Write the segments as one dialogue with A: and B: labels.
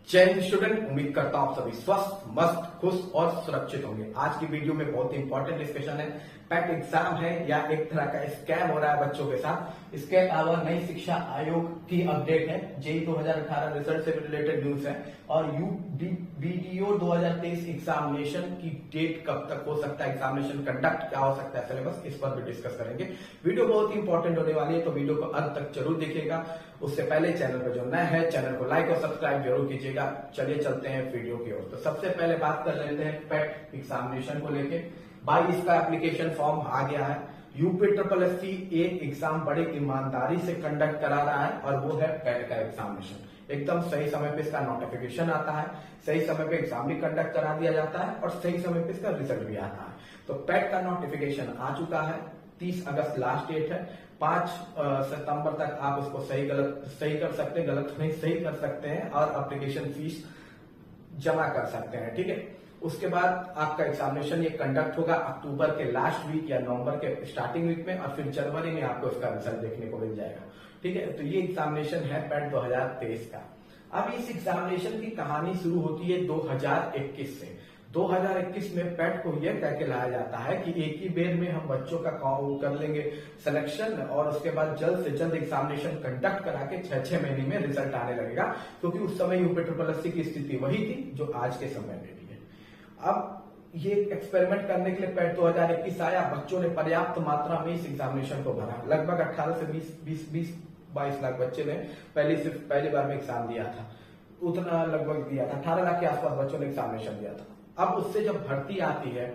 A: जय हिंद स्टूडेंट, उम्मीद करता हूं आप सभी स्वस्थ, मस्त, खुश और सुरक्षित होंगे। आज की वीडियो में बहुत ही इंपॉर्टेंट डिस्कशन है। पैट एग्जाम है या एक तरह का स्कैम हो रहा है बच्चों के साथ। इसके अलावा नई शिक्षा आयोग की अपडेट है, जेई 2018 रिजल्ट से रिलेटेड न्यूज है और यूबीडीओ 2023 एग्जामिनेशन की डेट कब तक हो सकता है, एग्जामिनेशन कंडक्ट क्या हो सकता है, सिलेबस, इस पर भी डिस्कस करेंगे। वीडियो बहुत ही इंपॉर्टेंट होने वाली है, तो वीडियो को अंत तक जरूर देखिएगा। उससे पहले चैनल पर जो नया है, चैनल को लाइक और सब्सक्राइब जरूर कीजिएगा। चलिए चलते हैं वीडियो की ओर। तो सबसे पहले बात कर लेते हैं पैट एग्जामिनेशन को लेके। 22 का एप्लीकेशन फॉर्म आ गया है। यूपीएससी एक एग्जाम बड़े ईमानदारी से कंडक्ट करा रहा है और वो है पैट का एग्जामिनेशन। एकदम सही समय पे इसका नोटिफिकेशन आता है, सही समय पे एग्जाम भी कंडक्ट करा दिया जाता है और सही समय पे इसका रिजल्ट भी आता है। तो पैट का नोटिफिकेशन आ चुका है। 30 अगस्त लास्ट डेट है। 5 सितंबर तक आप उसको सही कर सकते हैं, गलत नहीं सही कर सकते हैं और एप्लीकेशन फीस जमा कर सकते हैं। ठीक है, उसके बाद आपका एग्जामिनेशन ये कंडक्ट होगा अक्टूबर के लास्ट वीक या नवंबर के स्टार्टिंग वीक में और फिर जनवरी में आपको इसका रिजल्ट देखने को मिल जाएगा। ठीक है, तो ये एग्जामिनेशन है पैट 2023 का। अब इस एग्जामिनेशन की कहानी शुरू होती है 2021 से। 2021 में पैट को यह कह के लाया जाता है कि एक ही बेर में हम बच्चों का कर लेंगे सिलेक्शन और उसके बाद जल्द से जल्द एग्जामिनेशन कंडक्ट करा के 6 महीने में रिजल्ट आने लगेगा, क्योंकि उस समय यूपीएससी की स्थिति वही थी जो आज के समय में भी है। अब ये एक्सपेरिमेंट करने के लिए पैट 2021 आया। बच्चों ने पर्याप्त मात्रा में इस एग्जामिनेशन को भरा। लगभग 18 से 22 लाख बच्चे ने पहली बार में एग्जाम दिया था। उतना लगभग दिया था, 18 लाख के आसपास बच्चों ने एग्जामिनेशन दिया था। अब उससे जब भर्ती आती है,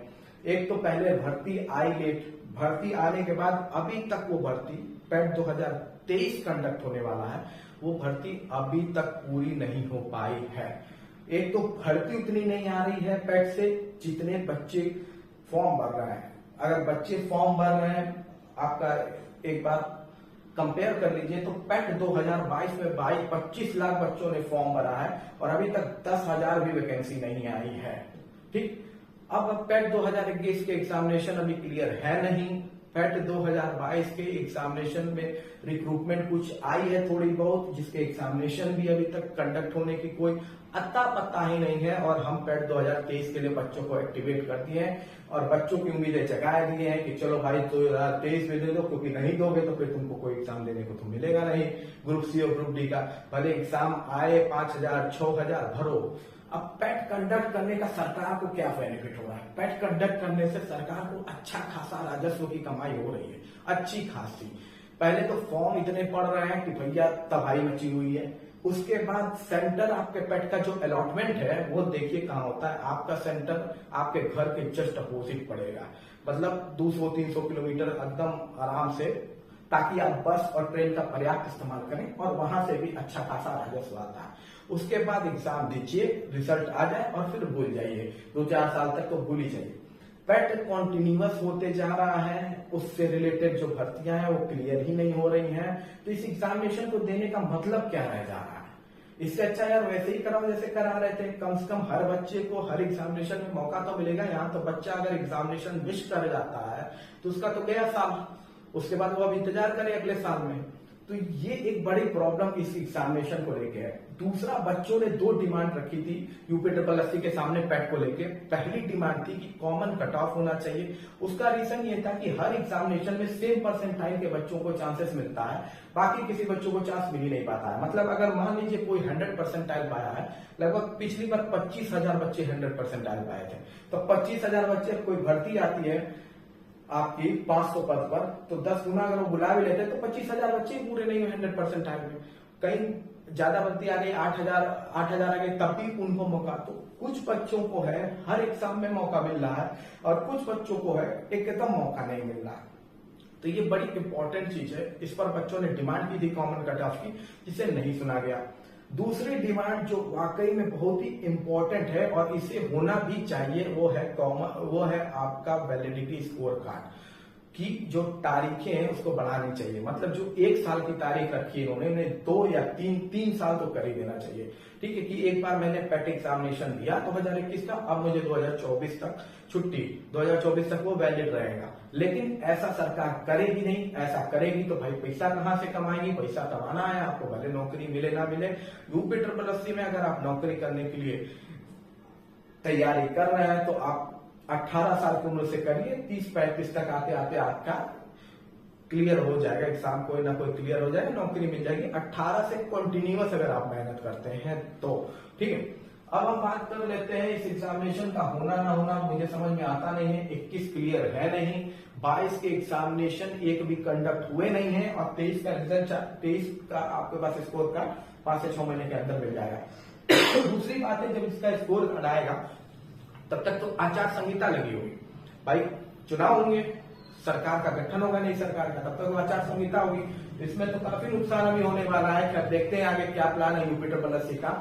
A: एक तो पहले भर्ती आई लेट, भर्ती आने के बाद अभी तक वो भर्ती पैट 2023 कंडक्ट होने वाला है, वो भर्ती अभी तक पूरी नहीं हो पाई है। एक तो भर्ती उतनी नहीं आ रही है पैट से जितने बच्चे फॉर्म भर रहे हैं। अगर बच्चे फॉर्म भर रहे हैं, आपका एक बार कंपेयर कर लीजिए तो पैट 2022 में 25 लाख बच्चों ने फॉर्म भरा है और अभी तक 10,000 भी वैकेंसी नहीं आई है। ठीक, अब पैट 2021 के एग्जामिनेशन अभी क्लियर है नहीं। पैट 2022 के एग्जामिनेशन में रिक्रूटमेंट कुछ आई है थोड़ी बहुत, जिसके एग्जामिनेशन भी अभी तक कंडक्ट होने की कोई अता पता ही नहीं है और हम पैट 2023 के लिए बच्चों को एक्टिवेट कर दिए हैं और बच्चों की उम्मीदें जगा दिए हैं कि चलो भाई 2023 में दे दो, क्योंकि नहीं दोगे तो फिर तुमको कोई एग्जाम देने को तो मिलेगा नहीं। ग्रुप सी और ग्रुप डी का भले एग्जाम आए 5,000 6,000 भरो। अब पैट कंडक्ट करने का सरकार को क्या बेनिफिट हो रहा है? पैट कंडक्ट करने से सरकार को अच्छा खासा राजस्व की कमाई हो रही है, अच्छी खासी। पहले तो फॉर्म इतने पड़ रहे हैं कि भैया तबाही मची हुई है। उसके बाद सेंटर आपके पैट का जो अलॉटमेंट है वो देखिए कहाँ होता है। आपका सेंटर आपके घर के जस्ट अपोजिट पड़ेगा, मतलब 200-300 किलोमीटर एकदम आराम से, ताकि आप बस और ट्रेन का पर्याप्त इस्तेमाल करें और वहां से भी अच्छा खासा राजस्व आता है। उसके बाद एग्जाम दीजिए, रिजल्ट आ जाए और फिर भूल जाइए। 2-4 साल तक तो भूल ही जाइए। पैट कॉन्टिन्यूअस होते जा रहा है, उससे रिलेटेड जो भर्तियां हैं वो क्लियर ही नहीं हो रही हैं। तो इस एग्जामिनेशन को देने का मतलब क्या रह जा रहा है? इससे अच्छा यार वैसे ही कराओ जैसे करा रहे थे। कम से कम हर बच्चे को हर एग्जामिनेशन में मौका तो मिलेगा। यहाँ तो बच्चा अगर एग्जामिनेशन मिस कर जाता है तो उसका तो गया साल, उसके बाद वो अब इंतजार करे अगले साल में। तो ये एक बड़ी प्रॉब्लम इस एग्जामिनेशन को लेके है। दूसरा, बच्चों ने 2 डिमांड रखी थी यूपीएससी के सामने पैट को लेके। पहली डिमांड थी कि कॉमन कट ऑफ होना चाहिए। उसका रीजन ये था कि हर एग्जामिनेशन में सेम परसेंटाइल के बच्चों को चांसेस मिलता है, बाकी किसी बच्चों को चांस मिल ही नहीं पाता है। मतलब अगर मान लीजिए कोई 100 परसेंटाइल पाया है, लगभग पिछली बार 25,000 बच्चे 100 परसेंटाइल पाए थे, तो 25,000 बच्चे कोई भर्ती आती है आपकी 500 पद पर, तो 10 गुना अगर वो बुला भी लेते तो 25,000 बच्चे ही पूरे नहीं हुए 100 परसेंटाइल में। कहीं ज्यादा भर्ती आ गई, 8,000 आ गई, तब भी उनको मौका। तो कुछ बच्चों को है हर एग्जाम में मौका मिल रहा है और कुछ बच्चों को है एकदम मौका नहीं मिल रहा। तो ये बड़ी इंपॉर्टेंट चीज है। इस पर बच्चों ने डिमांड की थी कॉमन कट ऑफ की, जिसे नहीं सुना गया। दूसरी डिमांड जो वाकई में बहुत ही इंपॉर्टेंट है और इसे होना भी चाहिए, वो है आपका वैलिडिटी स्कोर कार्ड। कि जो तारीखें हैं उसको बढ़ानी चाहिए। मतलब जो 1 साल की तारीख रखी है इन्होंने, उन्हें 2 या 3 साल तो कर ही देना चाहिए। ठीक है, कि एक बार मैंने पेट एग्जामिनेशन दिया 2021 का, अब मुझे 2024 तक छुट्टी, 2024 तक वो वैलिड रहेगा। लेकिन ऐसा सरकार करेगी नहीं। ऐसा करेगी तो भाई पैसा कहां से कमाएगी? पैसा कमाना है आपको, भले नौकरी मिले ना मिले। यूपी SSSC में अगर आप नौकरी करने के लिए तैयारी कर रहे हैं तो आप 18 साल की उम्र से करिए, 30-35 तक आते आते आपका क्लियर हो जाएगा एग्जाम, कोई ना कोई क्लियर हो जाएगा, नौकरी मिल जाएगी। 18 से कंटिन्यूअस अगर आप मेहनत करते हैं तो। ठीक है, अब हम बात कर लेते हैं इस एग्जामिनेशन का होना ना होना। मुझे समझ में आता नहीं है। 21 क्लियर है नहीं, 22 के एग्जामिनेशन एक भी कंडक्ट हुए नहीं है, और 23 का रिजल्ट, 23 का आपके पास स्कोर कार्ड 5 से 6 महीने के अंदर मिल जाएगा। दूसरी बात है, जब इसका स्कोर कार्ड आएगा तब तक तो आचार संहिता लगी होगी। भाई चुनाव होंगे, सरकार का गठन होगा नई सरकार का, तब तक आचार संहिता होगी। इसमें तो काफी नुकसान अभी होने वाला है। क्या देखते हैं आगे क्या प्लान है यूपी SSSC का।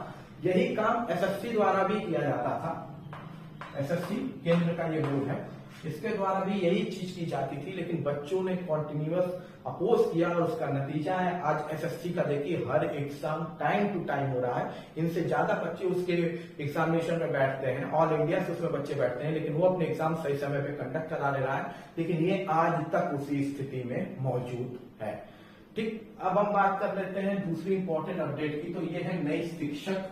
A: यही काम SSC द्वारा भी किया जाता था। SSC केंद्र का ये बोर्ड है, इसके द्वारा भी यही चीज की जाती थी, लेकिन बच्चों ने कॉन्टिन्यूअस अपोज किया और उसका नतीजा है आज SSC का। देखिए हर एग्जाम टाइम टू टाइम हो रहा है। इनसे ज्यादा बच्चे उसके एग्जामिनेशन में बैठते हैं, ऑल इंडिया से उसमें बच्चे बैठते हैं, लेकिन वो अपने एग्जाम सही समय पे कंडक्ट करा ले रहा है। लेकिन ये आज तक उसी स्थिति में मौजूद है। ठीक, अब हम बात कर लेते हैं दूसरी इंपॉर्टेंट अपडेट की। तो ये है नई शिक्षक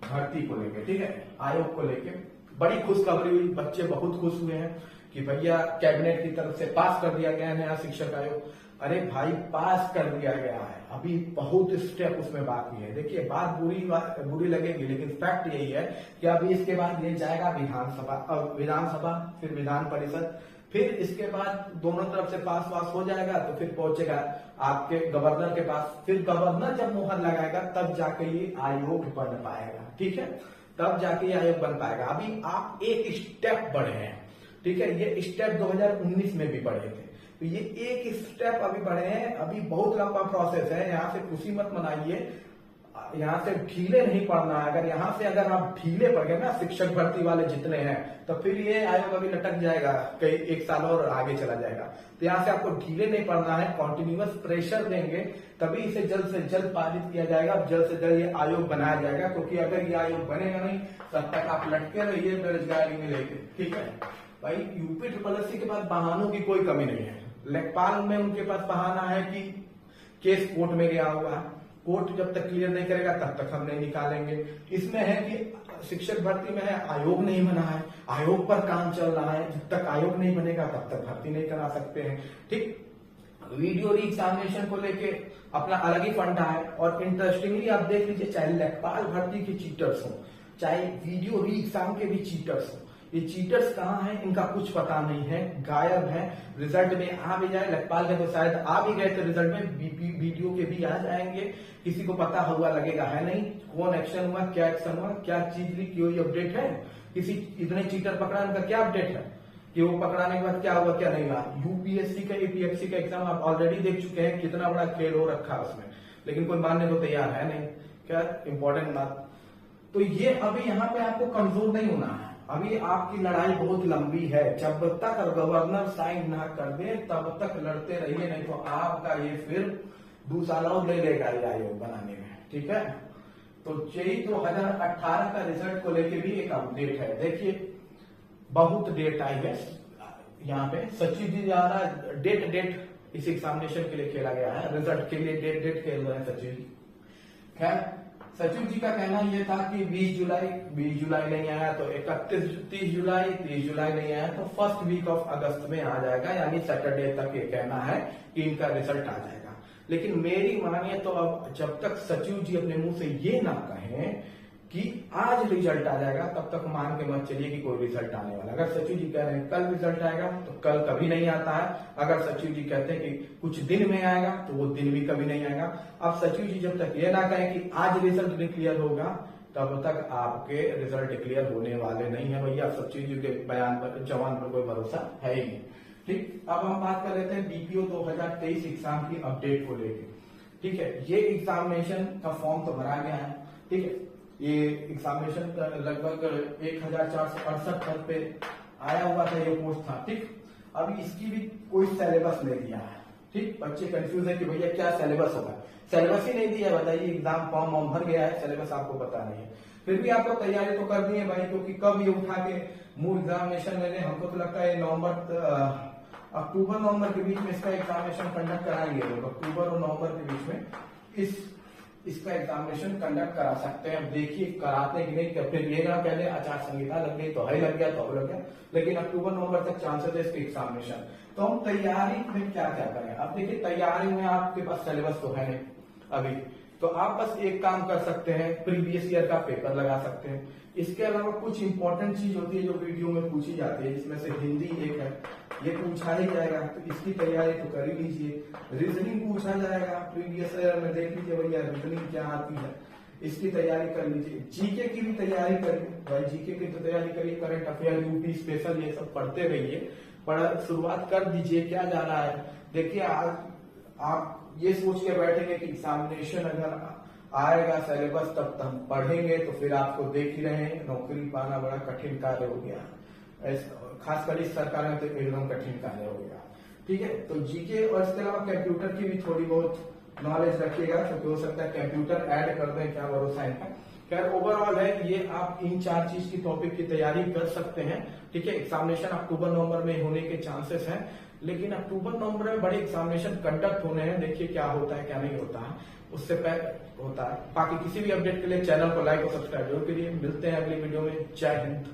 A: भर्ती को लेकर, ठीक है, आयोग को लेकर बड़ी खुशखबरी हुई। बच्चे बहुत खुश हुए हैं कि भैया कैबिनेट की तरफ से पास कर दिया गया है नया शिक्षक आयोग। अरे भाई पास कर दिया गया है, अभी बहुत स्टेप उसमें बाकी है। देखिए बात बुरी लगेगी, लेकिन फैक्ट यही है कि अभी इसके बाद ये जाएगा विधानसभा, फिर विधान परिषद, फिर इसके बाद दोनों तरफ से पास वास हो जाएगा तो फिर पहुंचेगा आपके गवर्नर के पास। फिर गवर्नर जब मुहर लगाएगा तब जाके ये आयोग बन पाएगा। ठीक है, तब जाके ये आयोग बन पाएगा। अभी आप एक स्टेप बढ़े हैं। ठीक है, ये स्टेप 2019 में भी बढ़े थे, तो ये एक स्टेप अभी बढ़े हैं। अभी बहुत लंबा प्रोसेस है। यहाँ से खुशी मत मनाइए, यहाँ से ढीले नहीं पड़ना है। अगर यहाँ से अगर आप ढीले पड़ गए ना, शिक्षक भर्ती वाले जितने हैं, तो फिर ये आयोग अभी लटक जाएगा, कई 1 साल और आगे चला जाएगा। तो यहाँ से आपको ढीले नहीं पड़ना है, कॉन्टिन्यूअस प्रेशर देंगे तभी इसे जल्द से जल्द पारित किया जाएगा, जल्द से जल्द ये आयोग बनाया जाएगा। क्योंकि अगर ये आयोग बनेगा नहीं तब तक आप लटके रहिए बेरोजगारी में लेके। ठीक है भाई, यूपी SSSC के पास बहानों की कोई कमी नहीं है। लेखपाल में उनके पास बहाना है कि केस कोर्ट में गया हुआ है, कोर्ट जब तक क्लियर नहीं करेगा तब तक हम नहीं निकालेंगे। इसमें है कि शिक्षक भर्ती में है आयोग नहीं बना है, आयोग पर काम चल रहा है, जब तक आयोग नहीं बनेगा तब तक भर्ती नहीं करा सकते हैं। ठीक, वीडियो री एग्जामिनेशन को लेके अपना अलग ही फंडा है। और इंटरेस्टिंगली आप देख लीजिए, चाहे लेखपाल भर्ती के चीटर्स हो, चाहे वीडियो री एग्जाम के भी चीटर्स हो, ये चीटर्स कहाँ हैं इनका कुछ पता नहीं है, गायब है। रिजल्ट में आ भी जाए, लेखपाल के तो शायद आ भी गए थे रिजल्ट में, वीडियो के भी आ जाएंगे, किसी को पता हुआ लगेगा है नहीं कौन एक्शन हुआ, क्या एक्शन हुआ, क्या चीज ली, कोई अपडेट है, किसी इतने चीटर पकड़ा उनका क्या अपडेट है कि वो पकड़ाने के बाद क्या हुआ क्या नहीं हुआ। UPSC का APSC का एग्जाम आप ऑलरेडी देख चुके हैं, कितना बड़ा खेल हो रखा है उसमें, लेकिन कोई मानने को तैयार है नहीं। क्या इंपॉर्टेंट बात, तो ये अभी यहाँ पे आपको कमजोर नहीं होना है। अभी आपकी लड़ाई बहुत लंबी है, जब तक गवर्नर साइन ना कर दे तब तक लड़ते रहिए, नहीं तो आपका ये फिर 2 साल और ले लेगा ये आयोग बनाने में। ठीक है, तो यही 2018 का रिजल्ट को लेके भी एक अपडेट है। देखिए बहुत डेट आई है यहाँ पे, सचिव जी द्वारा डेट इस एग्जामिनेशन के लिए खेला गया है, रिजल्ट के लिए डेट खेल रहे हैं सचिव जी। खैर सचिव जी का कहना यह था कि 20 जुलाई नहीं आया तो 30 जुलाई नहीं आया तो फर्स्ट वीक ऑफ अगस्त में आ जाएगा, यानी सैटरडे तक ये कहना है कि इनका रिजल्ट आ जाएगा। लेकिन मेरी मानिए तो अब जब तक सचिव जी अपने मुंह से ये ना कहें कि आज रिजल्ट आ जाएगा, तब तक मान के मत चलिए कि कोई रिजल्ट आने वाला। अगर सचिव जी कह रहे हैं कल रिजल्ट आएगा तो कल कभी नहीं आता है। अगर सचिव जी कहते हैं कि कुछ दिन में आएगा तो वो दिन भी कभी नहीं आएगा। अब सचिव जी जब तक ये ना कहें कि आज रिजल्ट डिक्लेयर होगा, तब तक आपके रिजल्ट डिक्लेयर होने वाले नहीं है भैया। सचिव जी के बयान पर, जवान पर कोई भरोसा है ही नहीं। ठीक, अब हम बात कर लेते हैं BPO 2023 एग्जाम की अपडेट को लेकर। ठीक है, ये एग्जामिनेशन का फॉर्म तो भरा गया है। ठीक है, ये एग्जामिनेशन लगभग 1468 पद पे आया हुआ था, ये पोस्ट था। ठीक, अभी इसकी भी कोई सिलेबस नहीं दिया है। ठीक, बच्चे कंफ्यूज है कि भैया क्या सिलेबस होगा, सिलेबस ही नहीं दिया है। बताइए, एग्जाम फॉर्म भर गया है, सिलेबस आपको पता नहीं है, फिर भी आप लोग तैयारी तो कर दिए भाई, क्योंकि कब ये उठा के मुंह एग्जामिनेशन लेने, हमको तो लगता है अक्टूबर नवंबर के बीच में इसका एग्जामिनेशन कंडक्ट कराएंगे लोग। अक्टूबर और नवंबर के बीच में इसका एग्जामिनेशन कंडक्ट करा सकते हैं। अब देखिए कराते हैं कि नहीं, फिर ये ना पहले आचार संहिता लग गई तो है लग गया तो लग गया, लेकिन अक्टूबर नवंबर तक चांसेस है इसके एग्जामिनेशन। तो हम तैयारी में क्या क्या करें? अब देखिए, तैयारी में आपके पास सिलेबस तो है नहीं अभी, तो आप बस एक काम कर सकते हैं, प्रीवियस ईयर का पेपर लगा सकते हैं। इसके अलावा कुछ इंपॉर्टेंट चीज होती है जो वीडियो में पूछी जाती है, जिसमें से हिंदी एक है, ये पूछा ही जाएगा, तो इसकी तैयारी तो कर ही लीजिए। रीजनिंग पूछा जाएगा, प्रीवियस ईयर में देख लीजिए भैया रीजनिंग क्या आती है, इसकी तैयारी कर लीजिए। जीके की भी तैयारी करिए भाई, जीके की तो तैयारी करिए, करंट अफेयर, यूपी स्पेशल, ये सब पढ़ते रहिए। शुरुआत कर दीजिए, क्या जा रहा है। देखिए, आज आप ये सोच के बैठेंगे कि एग्जामिनेशन अगर आएगा सिलेबस तब हम पढ़ेंगे, तो फिर आपको देख ही रहे हैं नौकरी पाना बड़ा कठिन कार्य हो गया, खासकर इस सरकार में तो एकदम कठिन कार्य हो गया। ठीक है, तो जीके और इसके अलावा कंप्यूटर की भी थोड़ी बहुत नॉलेज रखिएगा, क्योंकि हो सकता है कंप्यूटर ऐड कर दें, क्या भरोसा है इनका। खैर, ओवरऑल है ये, आप इन 4 चीज की टॉपिक की तैयारी कर सकते हैं। ठीक है, एग्जामिनेशन अक्टूबर नवंबर में होने के चांसेस हैं, लेकिन अक्टूबर नवंबर में बड़े एग्जामिनेशन कंडक्ट होने हैं। देखिए क्या होता है क्या नहीं होता है, उससे पहले होता है। बाकी किसी भी अपडेट के लिए चैनल को लाइक और सब्सक्राइब जरूर करिए। मिलते हैं अगली वीडियो में। जय हिंद।